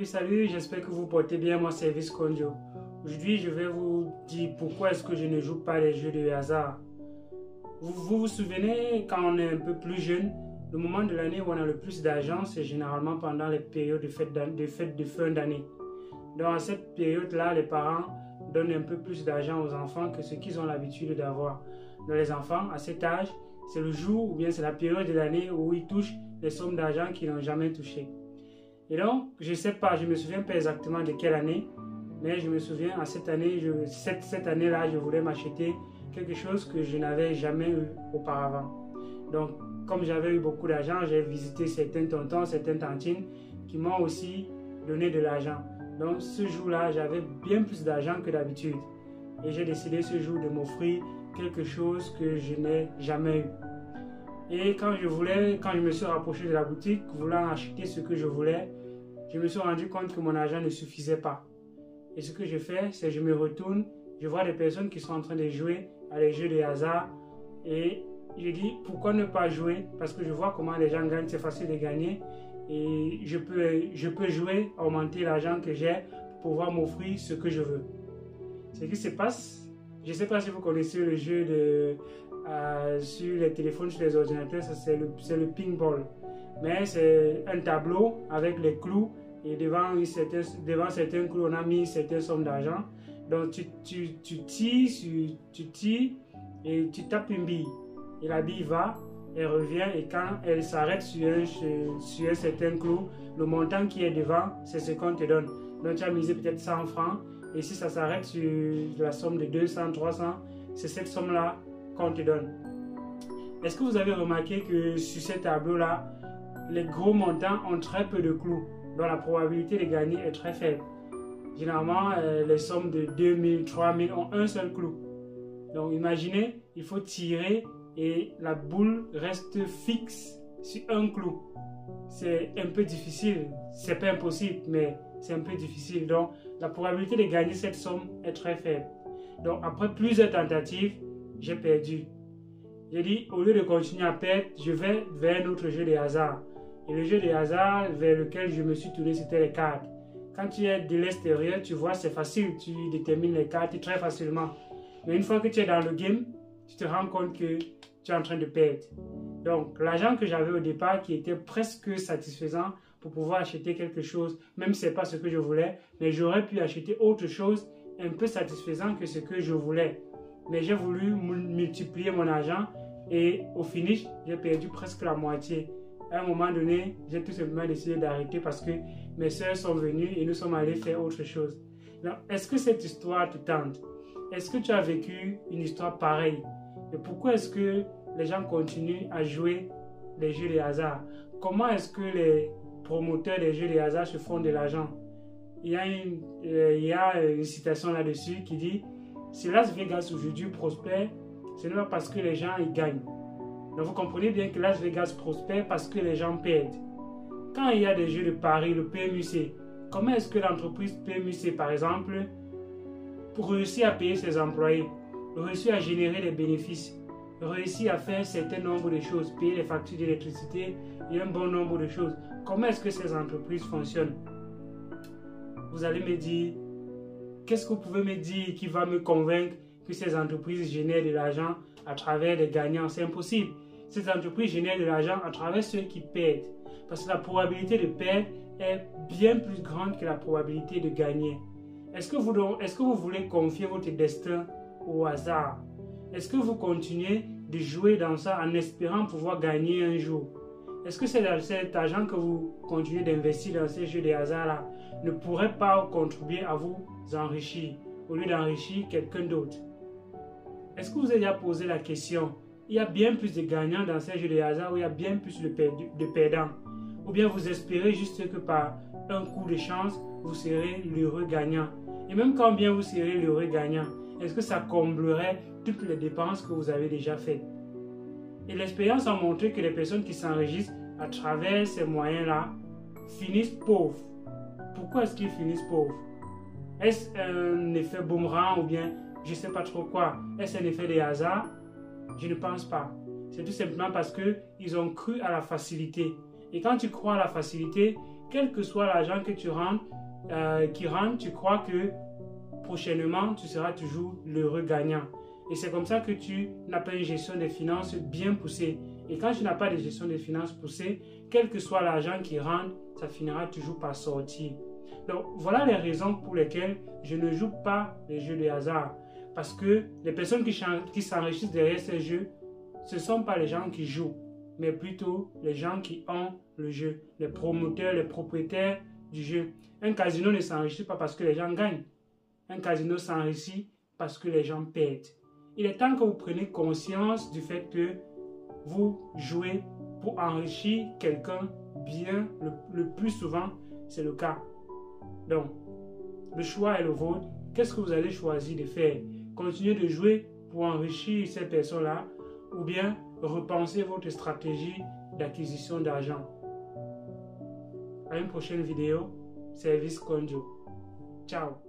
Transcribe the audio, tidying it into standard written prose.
Salut, j'espère que vous portez bien. Moi, c'est Vice Conjo. Aujourd'hui, je vais vous dire pourquoi est-ce que je ne joue pas les jeux de hasard. Vous souvenez, quand on est un peu plus jeune, le moment de l'année où on a le plus d'argent, c'est généralement pendant les périodes de fête de fin d'année. Donc, à cette période-là, les parents donnent un peu plus d'argent aux enfants que ce qu'ils ont l'habitude d'avoir. Donc, les enfants, à cet âge, c'est le jour ou bien c'est la période de l'année où ils touchent les sommes d'argent qu'ils n'ont jamais touchées. Et donc, je ne sais pas, je ne me souviens pas exactement de quelle année, mais je me souviens, à cette année, cette année-là, je voulais m'acheter quelque chose que je n'avais jamais eu auparavant. Donc, comme j'avais eu beaucoup d'argent, j'ai visité certains tontons, certaines tantines qui m'ont aussi donné de l'argent. Donc, ce jour-là, j'avais bien plus d'argent que d'habitude. Et j'ai décidé ce jour de m'offrir quelque chose que je n'ai jamais eu. Et quand je me suis rapproché de la boutique, voulant acheter ce que je voulais, je me suis rendu compte que mon argent ne suffisait pas. Et ce que je fais, c'est que je me retourne, je vois des personnes qui sont en train de jouer à des jeux de hasard et je dis pourquoi ne pas jouer, parce que je vois comment les gens gagnent, c'est facile de gagner et je peux jouer, augmenter l'argent que j'ai pour pouvoir m'offrir ce que je veux. Ce qui se passe, je ne sais pas si vous connaissez le jeu sur les téléphones, sur les ordinateurs, c'est le ping-ball. Mais c'est un tableau avec les clous et devant certains clous, on a mis certaines sommes d'argent. Donc tu tires et tu tapes une bille. Et la bille va, elle revient et quand elle s'arrête sur un certain clou, le montant qui est devant, c'est ce qu'on te donne. Donc tu as misé peut-être 100 francs et si ça s'arrête sur la somme de 200, 300, c'est cette somme-là qu'on te donne. Est-ce que vous avez remarqué que sur ce tableau-là, les gros montants ont très peu de clous, donc la probabilité de gagner est très faible. Généralement, les sommes de 2000, 3000 ont un seul clou. Donc imaginez, il faut tirer et la boule reste fixe sur un clou. C'est un peu difficile, c'est pas impossible, mais c'est un peu difficile. Donc la probabilité de gagner cette somme est très faible. Donc après plusieurs tentatives, j'ai perdu. J'ai dit, au lieu de continuer à perdre, je vais vers un autre jeu de hasard. Et le jeu de hasard vers lequel je me suis tourné, c'était les cartes. Quand tu es de l'extérieur, tu vois, c'est facile, tu détermines les cartes très facilement. Mais une fois que tu es dans le game, tu te rends compte que tu es en train de perdre. Donc, l'argent que j'avais au départ, qui était presque satisfaisant pour pouvoir acheter quelque chose, même si ce n'est pas ce que je voulais, mais j'aurais pu acheter autre chose un peu satisfaisant que ce que je voulais. Mais j'ai voulu multiplier mon argent et au finish, j'ai perdu presque la moitié. À un moment donné, j'ai tout simplement décidé d'arrêter parce que mes soeurs sont venues et nous sommes allés faire autre chose. Est-ce que cette histoire te tente? Est-ce que tu as vécu une histoire pareille? Et pourquoi est-ce que les gens continuent à jouer les jeux de hasard? Comment est-ce que les promoteurs des jeux de hasard se font de l'argent? Il y a une citation là-dessus qui dit « Si Las Vegas aujourd'hui prospère, ce n'est pas parce que les gens y gagnent. » Donc vous comprenez bien que Las Vegas prospère parce que les gens perdent. Quand il y a des jeux de paris, le PMUC, comment est-ce que l'entreprise PMUC, par exemple, pour réussir à payer ses employés, réussir à générer des bénéfices, réussir à faire un certain nombre de choses, payer les factures d'électricité et un bon nombre de choses, comment est-ce que ces entreprises fonctionnent? Vous allez me dire, qu'est-ce que vous pouvez me dire qui va me convaincre que ces entreprises génèrent de l'argent à travers les gagnants? C'est impossible. Ces entreprises génèrent de l'argent à travers ceux qui perdent. Parce que la probabilité de perdre est bien plus grande que la probabilité de gagner. Est-ce que vous voulez confier votre destin au hasard? Est-ce que vous continuez de jouer dans ça en espérant pouvoir gagner un jour? Est-ce que cet argent que vous continuez d'investir dans ces jeux de hasard-là ne pourrait pas contribuer à vous enrichir au lieu d'enrichir quelqu'un d'autre? Est-ce que vous avez déjà posé la question? Il y a bien plus de gagnants dans ces jeux de hasard où il y a bien plus de perdants. Ou bien vous espérez juste que par un coup de chance, vous serez l'heureux gagnant. Et même quand bien vous serez l'heureux gagnant, est-ce que ça comblerait toutes les dépenses que vous avez déjà faites? Et l'expérience a montré que les personnes qui s'enrichissent à travers ces moyens-là finissent pauvres. Pourquoi est-ce qu'ils finissent pauvres? Est-ce un effet boomerang ou bien je ne sais pas trop quoi? Est-ce un effet de hasard? Je ne pense pas. C'est tout simplement parce qu'ils ont cru à la facilité. Et quand tu crois à la facilité, quel que soit l'argent que tu rentres, tu crois que prochainement, tu seras toujours l'heureux gagnant. Et c'est comme ça que tu n'as pas une gestion des finances bien poussée. Et quand tu n'as pas de gestion des finances poussée, quel que soit l'argent qui rentre, ça finira toujours par sortir. Donc, voilà les raisons pour lesquelles je ne joue pas les jeux de hasard. Parce que les personnes qui s'enrichissent derrière ces jeux, ce ne sont pas les gens qui jouent, mais plutôt les gens qui ont le jeu, les promoteurs, les propriétaires du jeu. Un casino ne s'enrichit pas parce que les gens gagnent. Un casino s'enrichit parce que les gens perdent. Il est temps que vous preniez conscience du fait que vous jouez pour enrichir quelqu'un bien, le plus souvent, c'est le cas. Donc, le choix est le vôtre. Qu'est-ce que vous allez choisir de faire? Continuer de jouer pour enrichir ces personnes-là ou bien repenser votre stratégie d'acquisition d'argent. À une prochaine vidéo, Service Conjo. Ciao.